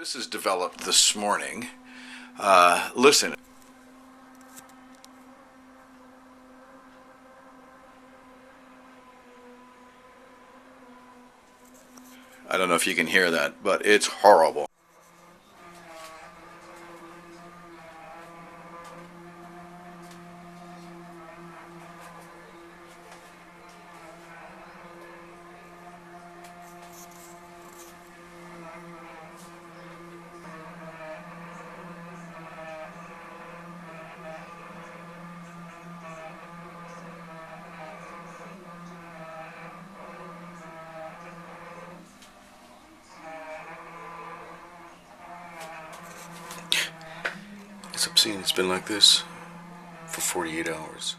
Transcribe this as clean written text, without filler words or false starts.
This is developed this morning. Listen. I don't know if you can hear that, but it's horrible. It's obscene. It's been like this for 48 hours.